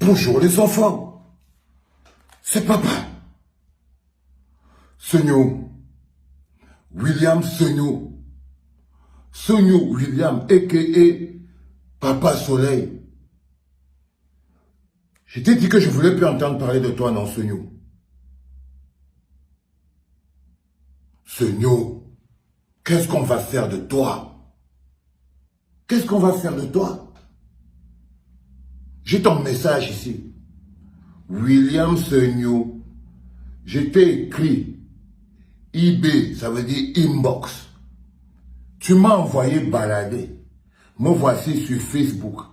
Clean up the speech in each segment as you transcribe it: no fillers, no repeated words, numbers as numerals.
Bonjour les enfants, c'est papa. Sogno, William Sogno. Sogno William, a.k.a. Papa Soleil. Je t'ai dit que je voulais plus entendre parler de toi, non, Sogno. Sogno, qu'est-ce qu'on va faire de toi? Qu'est-ce qu'on va faire de toi? J'ai ton message ici. William Sogno, je t'ai écrit IB, ça veut dire inbox. Tu m'as envoyé balader. Me voici sur Facebook.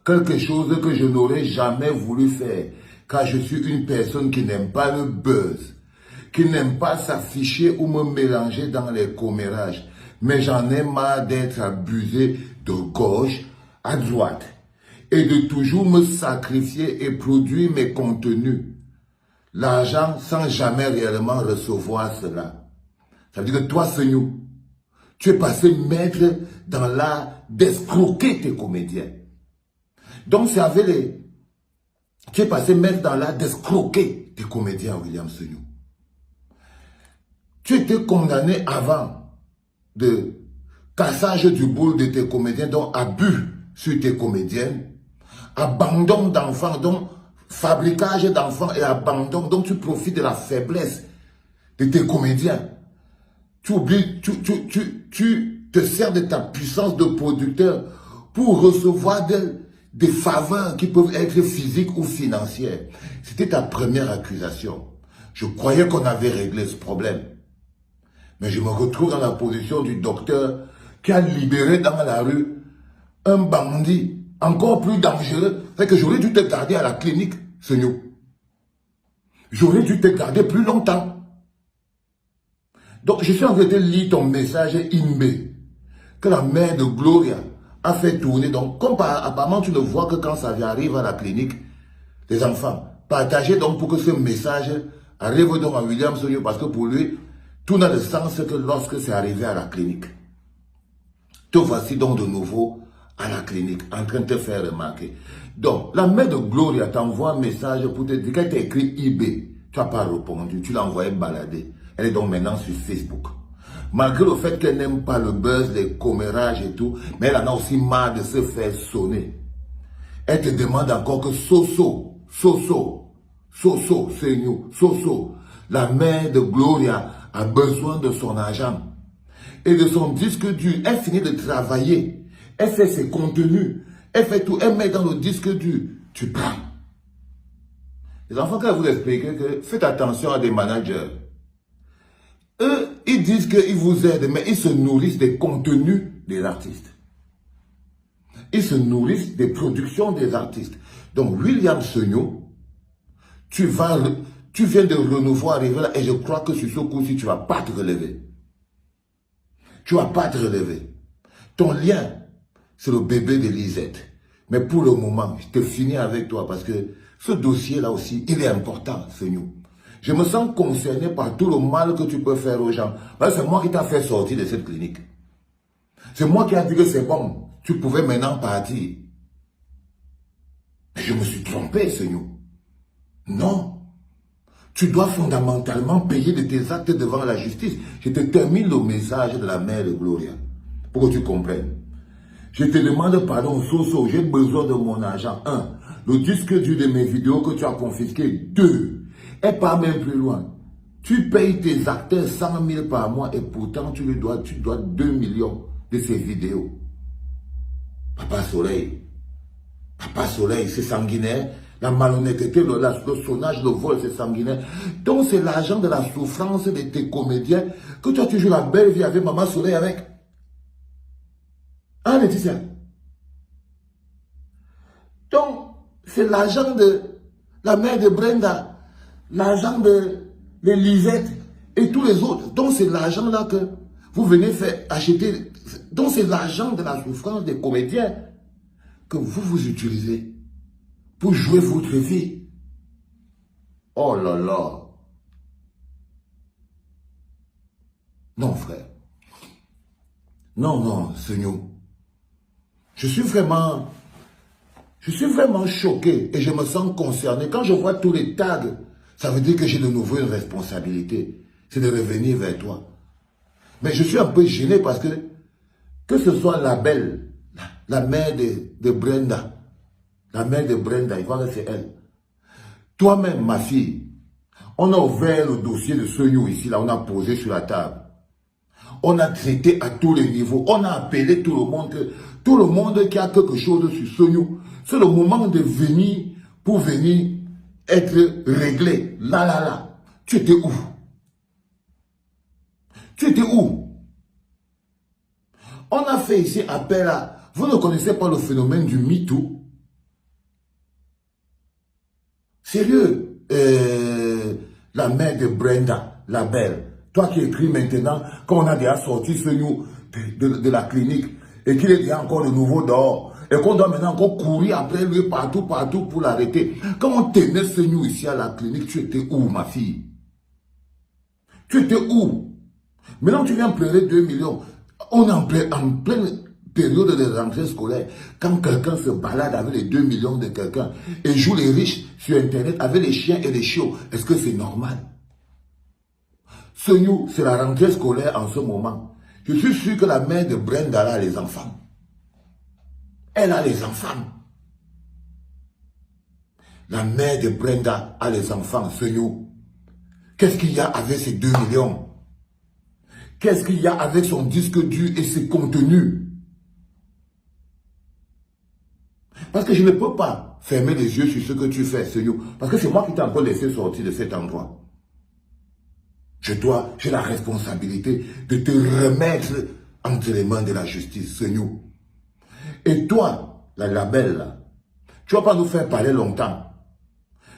Quelque chose que je n'aurais jamais voulu faire. Car je suis une personne qui n'aime pas le buzz. Qui n'aime pas s'afficher ou me mélanger dans les commérages. Mais j'en ai marre d'être abusé de gauche à droite. Et de toujours me sacrifier et produire mes contenus. L'argent sans jamais réellement recevoir cela. Ça veut dire que toi, Sogno, tu es passé maître dans l'art d'escroquer tes comédiens. Donc c'est avec les... Tu es passé maître dans l'art d'escroquer tes comédiens, William Sogno. Tu étais condamné avant de cassage du boule de tes comédiens, donc abus sur tes comédiennes, abandon d'enfants, donc fabricage d'enfants et abandon, donc tu profites de la faiblesse de tes comédiens. Tu oublies, tu te sers de ta puissance de producteur pour recevoir des faveurs qui peuvent être physiques ou financières. C'était ta première accusation. Je croyais qu'on avait réglé ce problème. Mais je me retrouve dans la position du docteur qui a libéré dans la rue un bandit encore plus dangereux. C'est que j'aurais dû te garder à la clinique, Sogno. J'aurais dû te garder plus longtemps. Donc, je suis en train de lire ton message IMB que la mère de Gloria a fait tourner. Donc, comme apparemment tu ne vois que quand ça arrive à la clinique, les enfants, partagez donc pour que ce message arrive donc à William Sogno parce que pour lui, tout n'a de sens que lorsque c'est arrivé à la clinique. Te voici donc de nouveau à la clinique, en train de te faire remarquer. Donc, la mère de Gloria t'envoie un message pour te dire qu'elle t'a écrit IB. Tu n'as pas répondu, tu l'as envoyé balader. Elle est donc maintenant sur Facebook. Malgré le fait qu'elle n'aime pas le buzz, les commérages et tout, mais elle en a aussi marre de se faire sonner. Elle te demande encore que Soso, c'est nous, Soso, la mère de Gloria a besoin de son argent et de son disque dur. Elle finit de travailler, elle fait ses contenus, elle fait tout, elle met dans le disque dur. Tu prends. Les enfants, quand vous expliquez que faites attention à des managers. Eux, ils disent qu'ils vous aident, mais ils se nourrissent des contenus des artistes. Ils se nourrissent des productions des artistes. Donc, William Sogno, tu viens de renouveau arriver là et je crois que sur ce coup-ci, tu ne vas pas te relever. Tu ne vas pas te relever. Ton lien, c'est le bébé de Lisette. Mais pour le moment, je te finis avec toi parce que ce dossier-là aussi, il est important, Sogno. Je me sens concerné par tout le mal que tu peux faire aux gens. C'est moi qui t'ai fait sortir de cette clinique. C'est moi qui ai dit que c'est bon. Tu pouvais maintenant partir. Mais je me suis trompé, Sogno. Non. Tu dois fondamentalement payer de tes actes devant la justice. Je te termine le message de la mère de Gloria. Pour que tu comprennes. Je te demande pardon, Soso, j'ai besoin de mon argent. 1. Le disque dur de mes vidéos que tu as confisqué. 2. Et pas même plus loin. Tu payes tes acteurs 100 000 par mois et pourtant tu dois 2 millions de ces vidéos. Papa Soleil, c'est sanguinaire. La malhonnêteté, le sonnage, le vol, c'est sanguinaire. Donc c'est l'argent de la souffrance de tes comédiens que tu as toujours la belle vie avec Maman Soleil avec. Hein, Laetitia? Donc, c'est l'argent de la mère de Brenda. L'argent de Lisette et tous les autres. Donc c'est l'argent là que vous venez faire acheter. Donc c'est l'argent de la souffrance des comédiens que vous utilisez pour jouer votre vie. Oh là là. Non frère. Non, Sogno. Je Je suis vraiment choqué et je me sens concerné. Quand je vois tous les tags, ça veut dire que j'ai de nouveau une responsabilité. C'est de revenir vers toi. Mais je suis un peu gêné parce que ce soit la belle, la mère de Brenda, la mère de Brenda, il croit que c'est elle. Toi-même, ma fille, on a ouvert le dossier de Sognou ici, là, on a posé sur la table. On a traité à tous les niveaux. On a appelé tout le monde qui a quelque chose sur Sognou. C'est le moment de venir pour venir être réglé. Là. Tu étais où? Tu étais où? On a fait ici appel à... Vous ne connaissez pas le phénomène du MeToo? Sérieux, la mère de Brenda, la belle, toi qui écris maintenant, quand on a déjà sorti ce nous de la clinique, et qu'il est déjà encore de nouveau dehors, et qu'on doit maintenant encore courir après lui partout pour l'arrêter. Quand on tenait ce nous ici à la clinique, tu étais où, ma fille? Tu étais où? Maintenant, tu viens pleurer 2 millions. On est en pleine période de rentrée scolaire. Quand quelqu'un se balade avec les 2 millions de quelqu'un et joue les riches sur Internet avec les chiens et les chiots, est-ce que c'est normal? Ce nous, c'est la rentrée scolaire en ce moment. Je suis sûr que la mère de Brenda a les enfants. Elle a les enfants. La mère de Brenda a les enfants, ce nous. Qu'est-ce qu'il y a avec ces 2 millions? Qu'est-ce qu'il y a avec son disque dur et ses contenus? Parce que je ne peux pas fermer les yeux sur ce que tu fais, Seigneur. Parce que c'est moi qui t'ai encore laissé sortir de cet endroit. J'ai la responsabilité de te remettre entre les mains de la justice, Seigneur. Et toi, la belle, là, tu ne vas pas nous faire parler longtemps.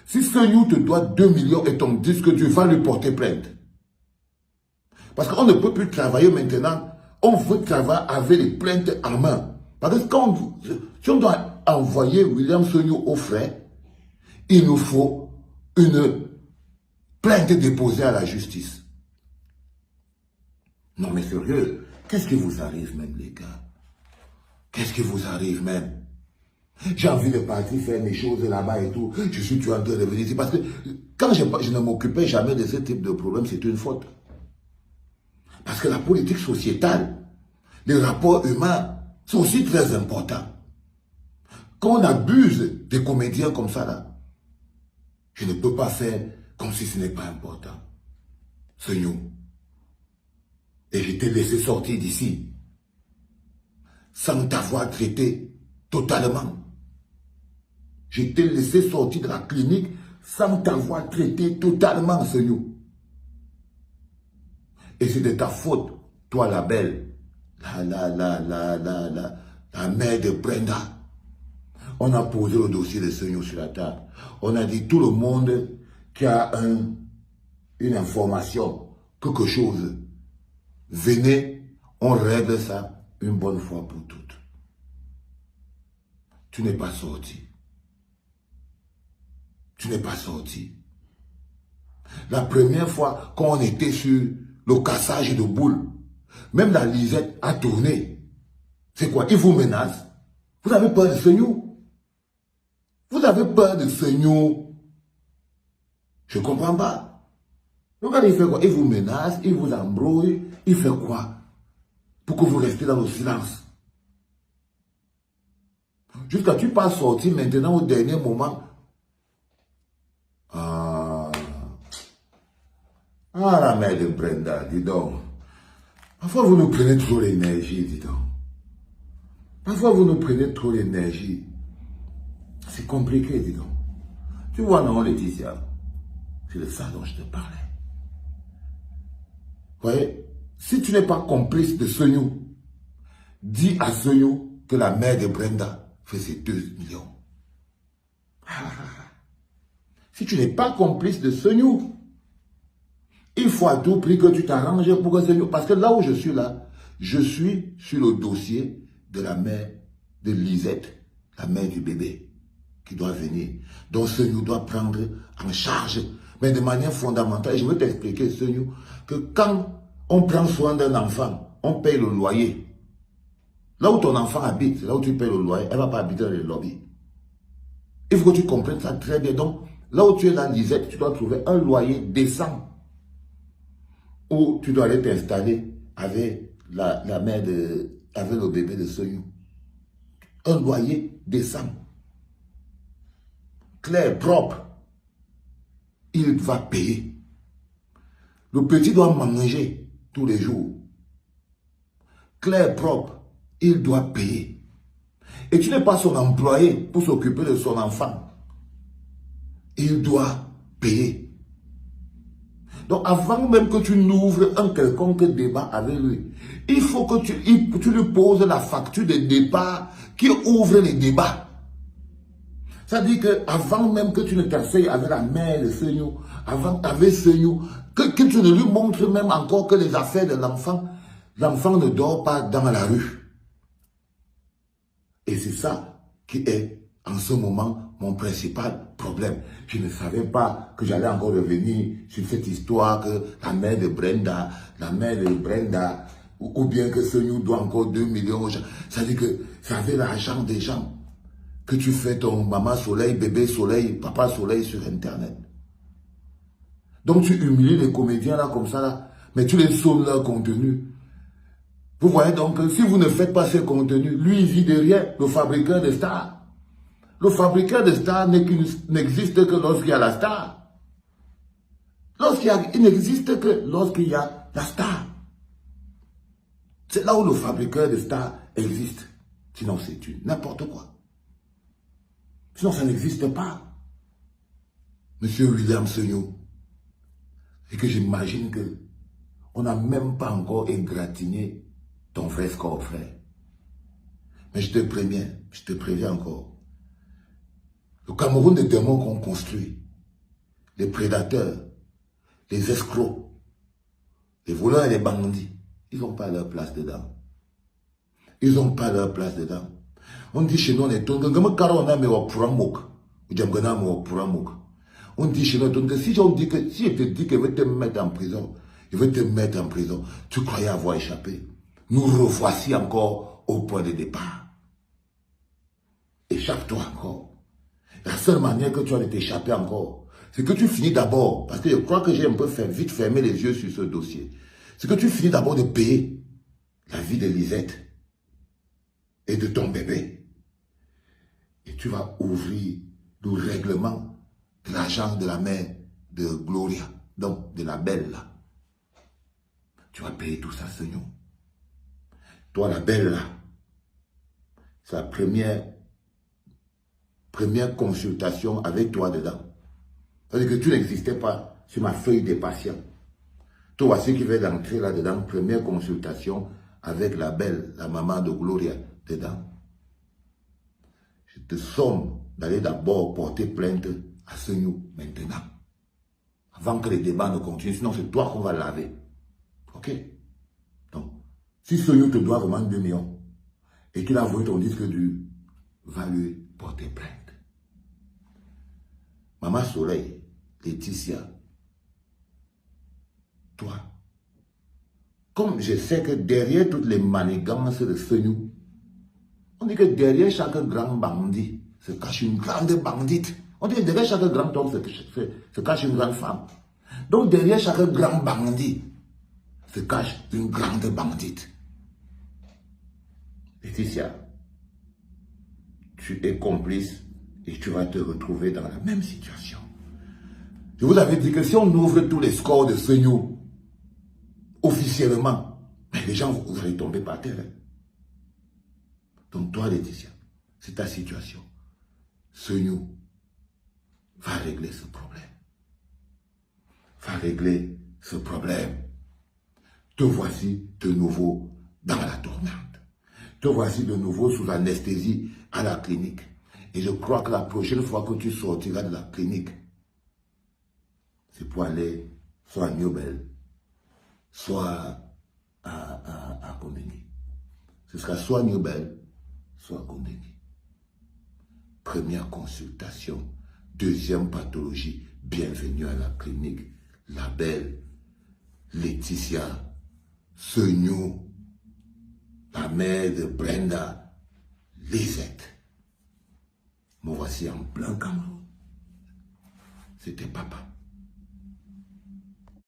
Si Seigneur te doit 2 millions et ton disque dur, va lui porter plainte. Parce qu'on ne peut plus travailler maintenant. On veut travailler avec les plaintes en main. Parce que si on doit envoyer William Sognou au frais, il nous faut une plainte déposée à la justice. Non mais sérieux, qu'est-ce qui vous arrive même les gars? Qu'est-ce qui vous arrive même? J'ai envie de partir faire mes choses là-bas et tout. Je suis en train de revenir ici. Parce que quand je ne m'occupais jamais de ce type de problème, c'est une faute. Parce que la politique sociétale, les rapports humains sont aussi très importants. Quand on abuse des comédiens comme ça, là, je ne peux pas faire comme si ce n'est pas important. C'est nous. Et je t'ai laissé sortir d'ici sans t'avoir traité totalement. Je t'ai laissé sortir de la clinique sans t'avoir traité totalement, c'est nous. Et c'est de ta faute, toi la belle, la mère de Brenda. On a posé le dossier de Sognou sur la table. On a dit tout le monde qui a une information, quelque chose, venez, on règle ça une bonne fois pour toutes. Tu n'es pas sorti. Tu n'es pas sorti. La première fois qu'on était sur le cassage de boules, même la Lisette a tourné. C'est quoi? Il vous menace. Vous avez peur de Sognou? Vous avez peur de Sognou? Je ne comprends pas. Regardez, il fait quoi? Il vous menace, il vous embrouille, il fait quoi? Pour que vous restez dans le silence. Jusqu'à tu pas sortir maintenant au dernier moment. La mère de Brenda, dis donc. Parfois vous nous prenez trop l'énergie, dis donc. Parfois vous nous prenez trop l'énergie. C'est compliqué, dis donc. Tu vois, non, Laetitia, c'est de ça dont je te parlais. Vous voyez, si tu n'es pas complice de Sognou, dis à Sognou que la mère de Brenda fait ses 2 millions. Si tu n'es pas complice de Sognou, il faut à tout prix que tu t'arranges pour que Sognou... Parce que là où je suis là, je suis sur le dossier de la mère de Lisette, la mère du bébé, qui doit venir. Donc Sognou doit prendre en charge, mais de manière fondamentale. Je veux t'expliquer, Sognou, que quand on prend soin d'un enfant, on paye le loyer. Là où ton enfant habite, là où tu payes le loyer, elle ne va pas habiter dans le lobby. Il faut que tu comprennes ça très bien. Donc, là où tu es dans Lisette, tu dois trouver un loyer décent où tu dois aller t'installer avec la mère avec le bébé de Soyou. Un loyer décent, clair, propre. Il va payer. Le petit doit manger tous les jours. Clair, propre, il doit payer. Et tu n'es pas son employé pour s'occuper de son enfant. Il doit payer. Donc avant même que tu n'ouvres un quelconque débat avec lui, il faut que tu lui poses la facture de départ qui ouvre les débats. C'est-à-dire qu'avant même que tu ne t'asseyes avec la mère de Seigneur, avec Seigneur, que tu ne lui montres même encore que les affaires de l'enfant ne dort pas dans la rue. Et c'est ça qui est en ce moment mon principal problème. Je ne savais pas que j'allais encore revenir sur cette histoire que la mère de Brenda, ou bien que Seigneur doit encore 2 millions aux gens. C'est-à-dire que c'est avec l'argent des gens que tu fais ton maman soleil, bébé soleil, papa soleil sur Internet. Donc tu humilies les comédiens là comme ça là, mais tu les sauves leur contenu. Vous voyez donc, si vous ne faites pas ces contenus, lui il vit de rien, le fabricant de stars. Le fabricant de stars n'existe que lorsqu'il y a la star. Il n'existe que lorsqu'il y a la star. C'est là où le fabricant de stars existe. Sinon c'est n'importe quoi. Sinon ça n'existe pas. Monsieur William Sogno. Et que j'imagine que on n'a même pas encore égratigné ton vrai score, frère. Mais je te préviens encore. Le Cameroun des démons qu'on construit, les prédateurs, les escrocs, les voleurs et les bandits, ils n'ont pas leur place dedans. Ils n'ont pas leur place dedans. On dit chez nous, on est tombé, on dit chez nous, si je te dis qu'il veut te mettre en prison, tu croyais avoir échappé. Nous revoici encore au point de départ. Échappe-toi encore. La seule manière que tu as de t'échapper encore, c'est que tu finis d'abord, parce que je crois que j'ai un peu vite fermé les yeux sur ce dossier, c'est que tu finis d'abord de payer la vie de Lisette et de ton bébé. Et tu vas ouvrir le règlement de l'argent de la mère de Gloria, donc de la belle là. Tu vas payer tout ça, Seigneur. Toi, la belle là, c'est la première consultation avec toi dedans. C'est-à-dire que tu n'existais pas sur ma feuille des patients. Toi, voici qui va d'entrer là-dedans, première consultation avec la belle, la maman de Gloria dedans. Je te somme d'aller d'abord porter plainte à Seigneur maintenant. Avant que les débats ne continuent, sinon c'est toi qu'on va laver. Ok? Donc, si Seigneur te doit vraiment 2 millions et qu'il a envoyé ton disque dur, va lui porter plainte. Maman Soleil, Laetitia, toi, comme je sais que derrière toutes les manigances de Seigneur, on dit que derrière chaque grand bandit se cache une grande bandite. On dit que derrière chaque grand homme se cache une grande femme. Donc derrière chaque grand bandit se cache une grande bandite. Laetitia, tu es complice et tu vas te retrouver dans la même situation. Je vous avais dit que si on ouvre tous les scores de Seigneur officiellement, les gens, vous allez tomber par terre. Donc toi, Laetitia, c'est ta situation. Seigneur va régler ce problème. Va régler ce problème. Te voici de nouveau dans la tourmente. Te voici de nouveau sous anesthésie à la clinique. Et je crois que la prochaine fois que tu sortiras de la clinique, c'est pour aller soit à Newbel, soit à Kondeni. Ce sera soit Newbel, soit Kondeni. Première consultation, deuxième pathologie, bienvenue à la clinique. La belle Laetitia Sogno, la mère de Brenda, Lisette. Me voici en plein Cameroun. C'était papa.